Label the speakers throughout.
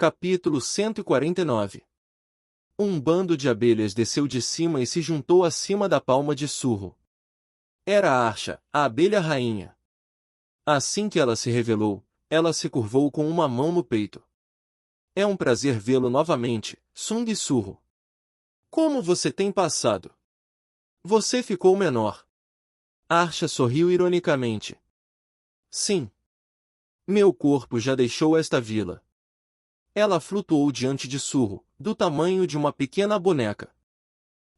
Speaker 1: Capítulo 149. Um bando de abelhas desceu de cima e se juntou acima da palma de Surro. Era Archa, a abelha rainha. Assim que ela se revelou, ela se curvou com uma mão no peito. É um prazer vê-lo novamente, Sung Surro. Como você tem passado? Você ficou menor. Archa sorriu ironicamente. Sim. Meu corpo já deixou esta vila. Ela flutuou diante de Surro, do tamanho de uma pequena boneca.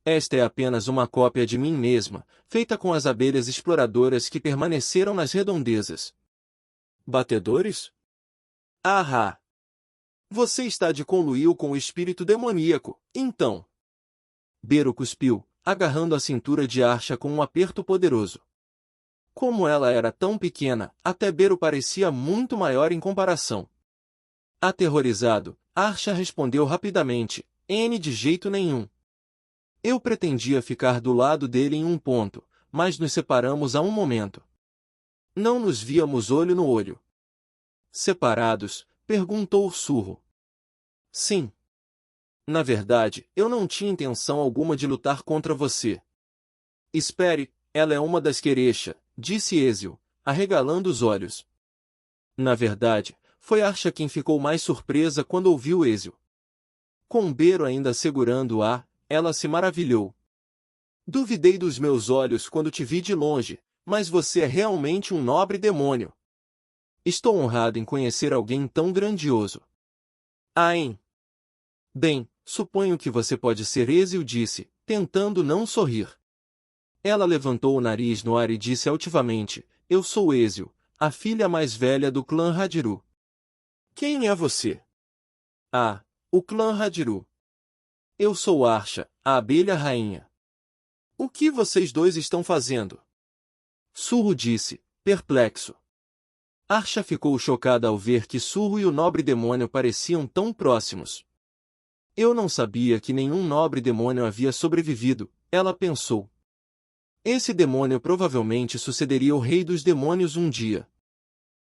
Speaker 1: Esta é apenas uma cópia de mim mesma, feita com as abelhas exploradoras que permaneceram nas redondezas. Batedores? Ahá! Você está de conluio com o espírito demoníaco, então. Bero cuspiu, agarrando a cintura de Archa com um aperto poderoso. Como ela era tão pequena, até Bero parecia muito maior em comparação. Aterrorizado, Archa respondeu rapidamente, N de jeito nenhum. Eu pretendia ficar do lado dele em um ponto, mas nos separamos a um momento. Não nos víamos olho no olho. Separados? Perguntou Surro. Sim. Na verdade, eu não tinha intenção alguma de lutar contra você. Espere, ela é uma das Querexha, disse Ezio, arregalando os olhos. Na verdade, foi Archa quem ficou mais surpresa quando ouviu Ezio. Com Bero ainda segurando-a, ela se maravilhou. Duvidei dos meus olhos quando te vi de longe, mas você é realmente um nobre demônio. Estou honrado em conhecer alguém tão grandioso. Ain. Bem, suponho que você pode ser Ezio, disse, tentando não sorrir. Ela levantou o nariz no ar e disse altivamente, eu sou Ezio, a filha mais velha do clã Hadiru. Quem é você? Ah, o clã Hadiru. Eu sou Archa, a abelha rainha. O que vocês dois estão fazendo? Surro disse, perplexo. Archa ficou chocada ao ver que Surro e o nobre demônio pareciam tão próximos. Eu não sabia que nenhum nobre demônio havia sobrevivido, ela pensou. Esse demônio provavelmente sucederia o rei dos demônios um dia.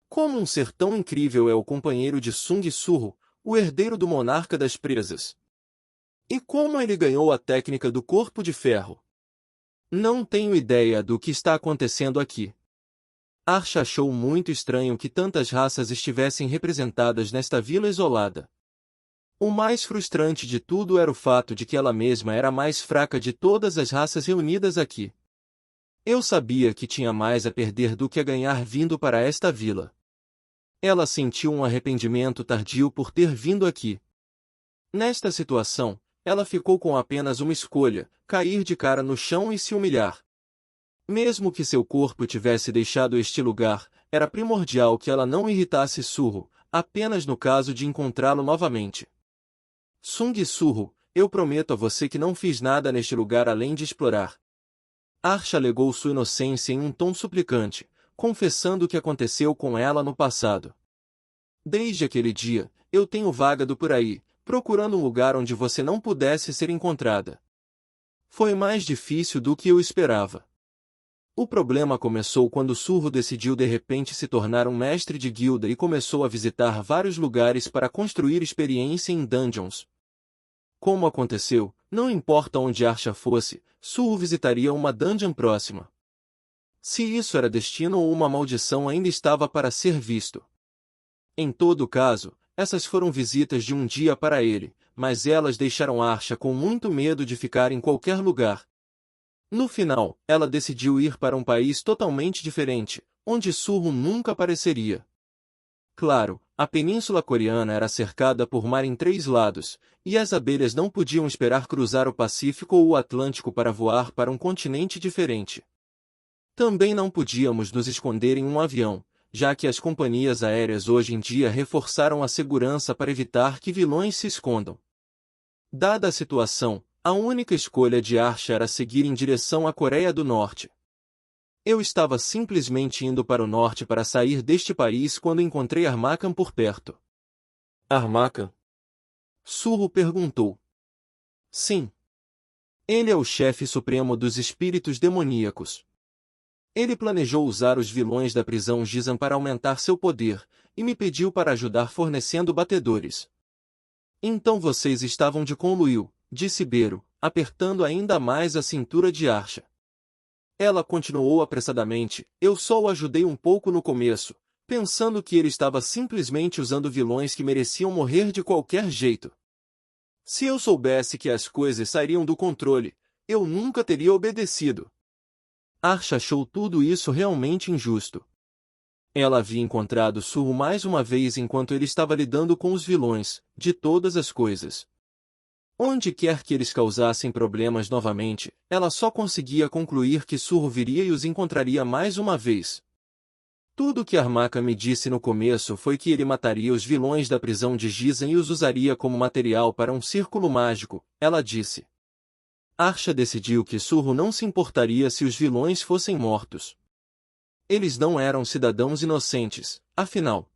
Speaker 1: Como um ser tão incrível é o companheiro de Sung Surro, o herdeiro do monarca das presas? E como ele ganhou a técnica do corpo de ferro? Não tenho ideia do que está acontecendo aqui. Archa achou muito estranho que tantas raças estivessem representadas nesta vila isolada. O mais frustrante de tudo era o fato de que ela mesma era a mais fraca de todas as raças reunidas aqui. Eu sabia que tinha mais a perder do que a ganhar vindo para esta vila. Ela sentiu um arrependimento tardio por ter vindo aqui. Nesta situação, ela ficou com apenas uma escolha, cair de cara no chão e se humilhar. Mesmo que seu corpo tivesse deixado este lugar, era primordial que ela não irritasse Surro, apenas no caso de encontrá-lo novamente. Sung Surro, eu prometo a você que não fiz nada neste lugar além de explorar. Archa alegou sua inocência em um tom suplicante, confessando o que aconteceu com ela no passado. Desde aquele dia, eu tenho vagado por aí, procurando um lugar onde você não pudesse ser encontrada. Foi mais difícil do que eu esperava. O problema começou quando Surro decidiu de repente se tornar um mestre de guilda e começou a visitar vários lugares para construir experiência em dungeons. Como aconteceu, não importa onde Archa fosse, Surro visitaria uma dungeon próxima. Se isso era destino ou uma maldição ainda estava para ser visto. Em todo caso, essas foram visitas de um dia para ele, mas elas deixaram Archa com muito medo de ficar em qualquer lugar. No final, ela decidiu ir para um país totalmente diferente, onde Surro nunca apareceria. Claro, a península coreana era cercada por mar em 3 lados, e as abelhas não podiam esperar cruzar o Pacífico ou o Atlântico para voar para um continente diferente. Também não podíamos nos esconder em um avião, já que as companhias aéreas hoje em dia reforçaram a segurança para evitar que vilões se escondam. Dada a situação, a única escolha de Archa era seguir em direção à Coreia do Norte. Eu estava simplesmente indo para o norte para sair deste país quando encontrei Armakan por perto. Armakan? Surro perguntou. Sim. Ele é o chefe supremo dos espíritos demoníacos. Ele planejou usar os vilões da prisão Gizan para aumentar seu poder, e me pediu para ajudar fornecendo batedores. Então vocês estavam de conluio, disse Bero, apertando ainda mais a cintura de Archa. Ela continuou apressadamente, eu só o ajudei um pouco no começo, pensando que ele estava simplesmente usando vilões que mereciam morrer de qualquer jeito. Se eu soubesse que as coisas sairiam do controle, eu nunca teria obedecido. Archa achou tudo isso realmente injusto. Ela havia encontrado Surro mais uma vez enquanto ele estava lidando com os vilões, de todas as coisas. Onde quer que eles causassem problemas novamente, ela só conseguia concluir que Surro viria e os encontraria mais uma vez. Tudo o que Armaka me disse no começo foi que ele mataria os vilões da prisão de Gizem e os usaria como material para um círculo mágico, ela disse. Archa decidiu que Surro não se importaria se os vilões fossem mortos. Eles não eram cidadãos inocentes, afinal.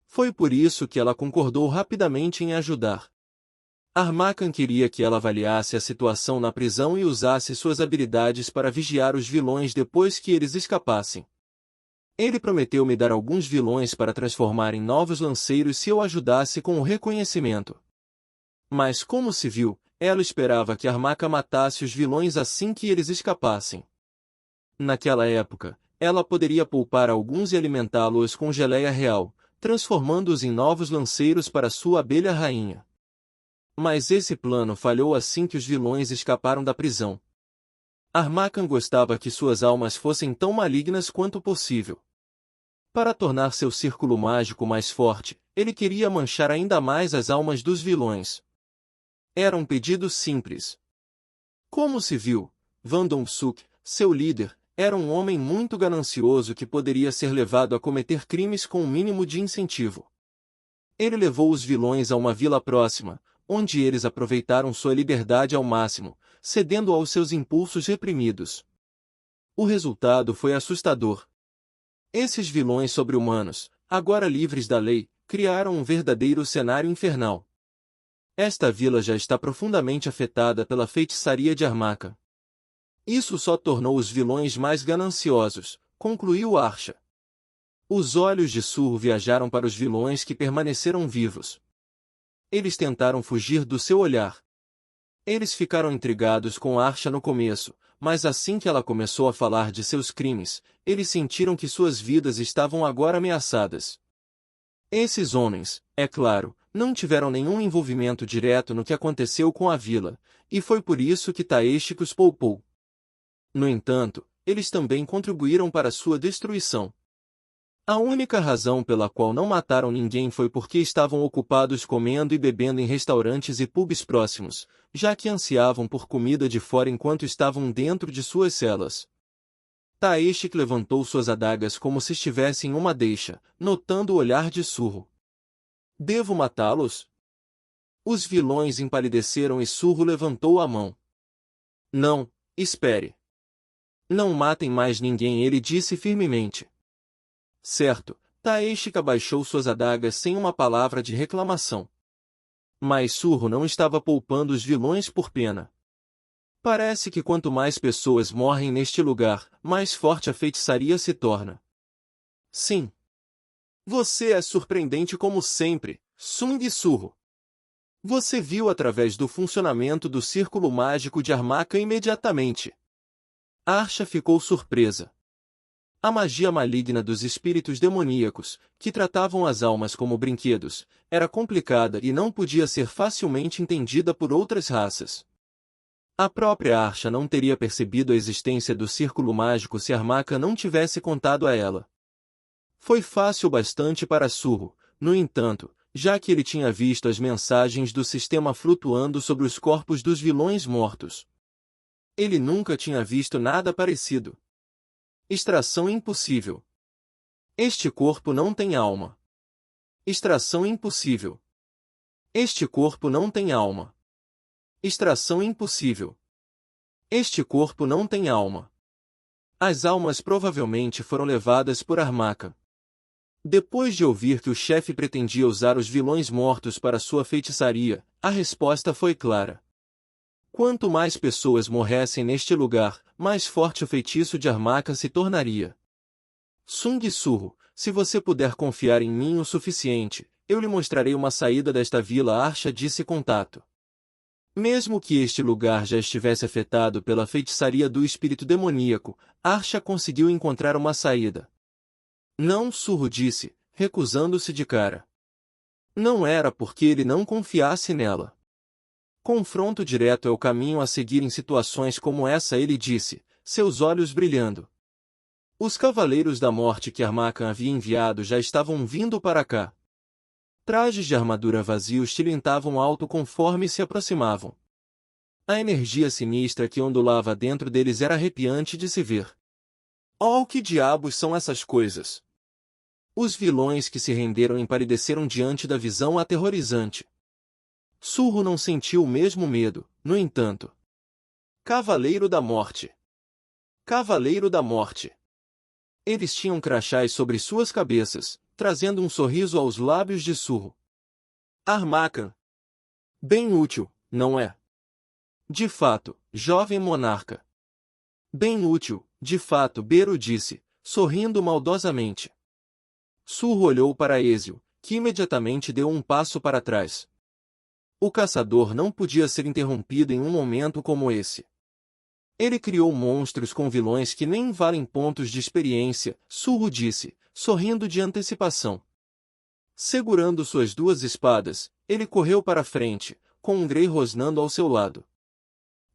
Speaker 1: Foi por isso que ela concordou rapidamente em ajudar. Armakan queria que ela avaliasse a situação na prisão e usasse suas habilidades para vigiar os vilões depois que eles escapassem. Ele prometeu me dar alguns vilões para transformar em novos lanceiros se eu ajudasse com o reconhecimento. Mas como se viu, ela esperava que Armaka matasse os vilões assim que eles escapassem. Naquela época, ela poderia poupar alguns e alimentá-los com geleia real, transformando-os em novos lanceiros para sua abelha rainha. Mas esse plano falhou assim que os vilões escaparam da prisão. Armakan gostava que suas almas fossem tão malignas quanto possível. Para tornar seu círculo mágico mais forte, ele queria manchar ainda mais as almas dos vilões. Era um pedido simples. Como se viu, Vandom Suk, seu líder, era um homem muito ganancioso que poderia ser levado a cometer crimes com um mínimo de incentivo. Ele levou os vilões a uma vila próxima, onde eles aproveitaram sua liberdade ao máximo, cedendo aos seus impulsos reprimidos. O resultado foi assustador. Esses vilões sobre-humanos, agora livres da lei, criaram um verdadeiro cenário infernal. Esta vila já está profundamente afetada pela feitiçaria de Armaka. Isso só tornou os vilões mais gananciosos, concluiu Archa. Os olhos de Surro viajaram para os vilões que permaneceram vivos. Eles tentaram fugir do seu olhar. Eles ficaram intrigados com Archa no começo, mas assim que ela começou a falar de seus crimes, eles sentiram que suas vidas estavam agora ameaçadas. Esses homens, é claro, não tiveram nenhum envolvimento direto no que aconteceu com a vila, e foi por isso que Taeshik os poupou. No entanto, eles também contribuíram para sua destruição. A única razão pela qual não mataram ninguém foi porque estavam ocupados comendo e bebendo em restaurantes e pubs próximos, já que ansiavam por comida de fora enquanto estavam dentro de suas celas. Taeshik levantou suas adagas como se estivesse em uma deixa, notando o olhar de Surro. Devo matá-los? Os vilões empalideceram e Surro levantou a mão. Não, espere. Não matem mais ninguém, ele disse firmemente. Certo, Taeshik abaixou suas adagas sem uma palavra de reclamação. Mas Surro não estava poupando os vilões por pena. Parece que quanto mais pessoas morrem neste lugar, mais forte a feitiçaria se torna. Sim. Você é surpreendente como sempre, Sung Surro. Você viu através do funcionamento do círculo mágico de Armaka imediatamente. Archa ficou surpresa. A magia maligna dos espíritos demoníacos, que tratavam as almas como brinquedos, era complicada e não podia ser facilmente entendida por outras raças. A própria Archa não teria percebido a existência do círculo mágico se Armaka não tivesse contado a ela. Foi fácil bastante para Surro, no entanto, já que ele tinha visto as mensagens do sistema flutuando sobre os corpos dos vilões mortos. Ele nunca tinha visto nada parecido. Extração impossível. Este corpo não tem alma. Extração impossível. Este corpo não tem alma. Extração impossível. Este corpo não tem alma. As almas provavelmente foram levadas por Armaka. Depois de ouvir que o chefe pretendia usar os vilões mortos para sua feitiçaria, a resposta foi clara. Quanto mais pessoas morressem neste lugar, mais forte o feitiço de Armaka se tornaria. Sung Surro, se você puder confiar em mim o suficiente, eu lhe mostrarei uma saída desta vila. Archa disse Contato. Mesmo que este lugar já estivesse afetado pela feitiçaria do espírito demoníaco, Archa conseguiu encontrar uma saída. Não, Surro disse, recusando-se de cara. Não era porque ele não confiasse nela. Confronto direto é o caminho a seguir em situações como essa, ele disse, seus olhos brilhando. Os Cavaleiros da Morte que Armacan havia enviado já estavam vindo para cá. Trajes de armadura vazios tilintavam alto conforme se aproximavam. A energia sinistra que ondulava dentro deles era arrepiante de se ver. Oh, que diabos são essas coisas? Os vilões que se renderam empalideceram diante da visão aterrorizante. Surro não sentiu o mesmo medo, no entanto. Cavaleiro da Morte. Cavaleiro da Morte. Eles tinham crachás sobre suas cabeças, trazendo um sorriso aos lábios de Surro. Armacan. Bem útil, não é? De fato, jovem monarca. Bem útil, de fato, Beru disse, sorrindo maldosamente. Surro olhou para Ezio, que imediatamente deu um passo para trás. O caçador não podia ser interrompido em um momento como esse. Ele criou monstros com vilões que nem valem pontos de experiência, Surro disse, sorrindo de antecipação. Segurando suas duas espadas, ele correu para frente, com um Grey rosnando ao seu lado.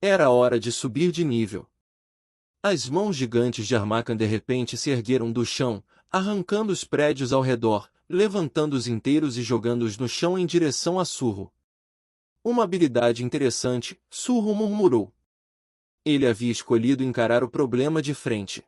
Speaker 1: Era hora de subir de nível. As mãos gigantes de Armacan de repente se ergueram do chão, arrancando os prédios ao redor, levantando-os inteiros e jogando-os no chão em direção a Surro. Uma habilidade interessante, Surro murmurou. Ele havia escolhido encarar o problema de frente.